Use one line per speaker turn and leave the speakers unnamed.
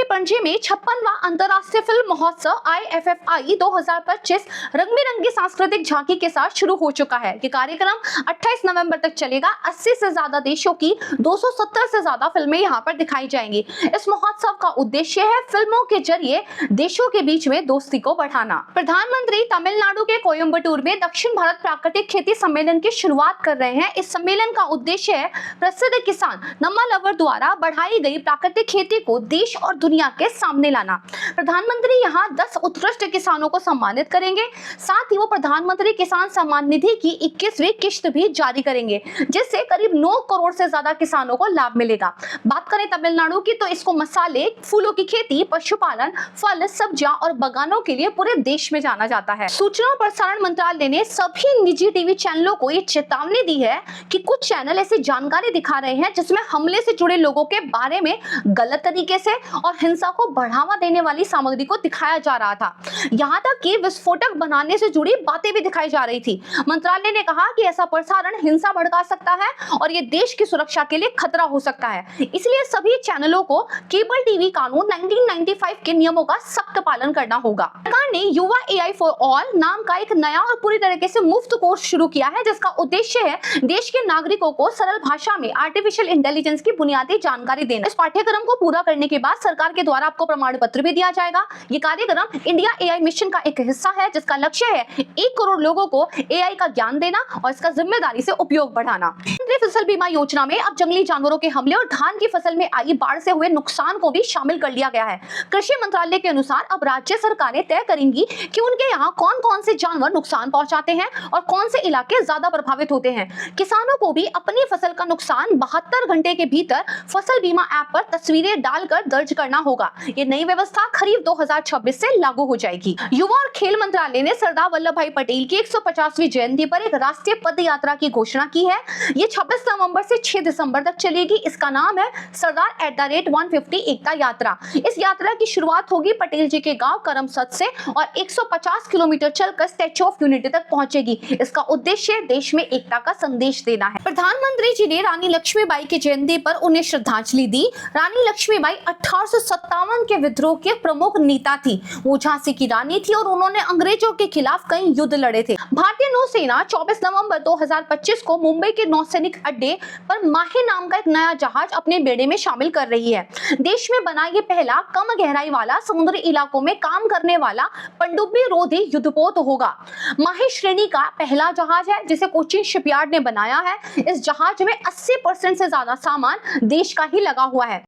के पणजी में 56वां अंतर्राष्ट्रीय फिल्म महोत्सव IFFI 2025 रंग बिरंगी सांस्कृतिक झांकी के साथ शुरू हो चुका है। ये कार्यक्रम 28 नवंबर तक चलेगा। 80 से ज्यादा देशों की 270 से ज्यादा फिल्में यहाँ पर दिखाई जाएंगी। इस महोत्सव का उद्देश्य है फिल्मों के जरिए देशों के बीच में दोस्ती को बढ़ाना। प्रधानमंत्री तमिलनाडु के कोयम्बटूर में दक्षिण भारत प्राकृतिक खेती सम्मेलन की शुरुआत कर रहे हैं। इस सम्मेलन का उद्देश्य है प्रसिद्ध किसान नम्मालवर द्वारा बढ़ाई गई प्राकृतिक खेती को देश और दुनिया के सामने लाना। प्रधानमंत्री यहां 10 उत्कृष्ट किसानों को सम्मानित करेंगे। साथ ही वो प्रधानमंत्री किसान सम्मान निधि की 21वीं किश्त भी जारी करेंगे, जिससे करीब 9 करोड़ से ज्यादा किसानों को लाभ मिलेगा। बात करें तमिलनाडु की तो इसको मसाले, फूलों की खेती, पशुपालन, फल, सब्जियां और बागानों के लिए पूरे देश में जाना जाता है। सूचना और प्रसारण मंत्रालय ने सभी निजी टीवी चैनलों को ये चेतावनी दी है कि कुछ चैनल ऐसी जानकारी दिखा रहे हैं जिसमें हमले से जुड़े लोगों के बारे में गलत तरीके से और हिंसा को बढ़ावा देने वाली सामग्री को दिखाया जा रहा था। यहाँ तक कि विस्फोटक बनाने से जुड़ी बातें भी दिखाई जा रही थी। मंत्रालय ने कहा कि ऐसा प्रसारण हिंसा भड़का सकता है और ये देश की सुरक्षा के लिए खतरा हो सकता है। इसलिए सभी चैनलों को केबल टीवी कानून 1995 के नियमों का सख्त पालन करना होगा। सरकार ने युवा AI फॉर ऑल नाम का एक नया और पूरी तरीके से मुफ्त कोर्स शुरू किया है, जिसका उद्देश्य है देश के नागरिकों को सरल भाषा में आर्टिफिशियल इंटेलिजेंस की बुनियादी जानकारी देना। इस पाठ्यक्रम को पूरा करने के बाद सरकार के द्वारा आपको प्रमाण पत्र भी दिया जाएगा। ये कार्यक्रम इंडिया AI मिशन का एक हिस्सा है, जिसका लक्ष्य है 1 करोड़ लोगों को AI का ज्ञान देना और इसका जिम्मेदारी से उपयोग बढ़ाना। प्रधानमंत्री फसल बीमा योजना में अब जंगली जानवरों के हमले और धान की फसल में आई बाढ़ से हुए नुकसान को भी शामिल कर लिया गया है। कृषि मंत्रालय के अनुसार अब राज्य सरकारें तय करेंगी कि उनके यहाँ कौन कौन से जानवर नुकसान पहुंचाते हैं और कौन से इलाके ज्यादा प्रभावित होते हैं। किसानों को भी अपनी फसल का नुकसान 72 घंटे के भीतर फसल बीमा ऐप पर तस्वीरें डालकर दर्ज करना होगा। ये नई व्यवस्था खरीफ 2026 से लागू हो जाएगी। युवा और खेल मंत्रालय ने सरदार वल्लभ भाई पटेल की 150वीं जयंती पर एक राष्ट्रीय पद यात्रा की घोषणा की है। ये 26 नवंबर से 6 दिसंबर तक चलेगी। इसका नाम है सरदार @150 एकता यात्रा। इस यात्रा की शुरुआत होगी पटेल जी के गांव करमसद से और 150 किलोमीटर चलकर स्टैच्यू ऑफ यूनिटी तक पहुंचेगी। इसका उद्देश्य देश में एकता का संदेश देना है। प्रधानमंत्री जी ने रानी लक्ष्मीबाई की जयंती पर उन्हें श्रद्धांजलि दी। रानी लक्ष्मीबाई 1857 के विद्रोह के प्रमुख नेता थी। वो झांसी की रानी थी और उन्होंने अंग्रेजों के खिलाफ कई युद्ध लड़े थे। भारतीय नौसेना 24 नवंबर 2025 को मुंबई के नौसैनिक अड्डे पर माहे नाम का एक नया जहाज अपने बेड़े में शामिल कर रही है। देश में बना ये पहला कम गहराई वाला समुद्री इलाकों में काम करने वाला पनडुब्बी रोधी युद्धपोत होगा। माहे श्रेणी का पहला जहाज है जिसे कोचीन शिपयार्ड ने बनाया है। इस जहाज में 80% से ज्यादा सामान देश का ही लगा हुआ है।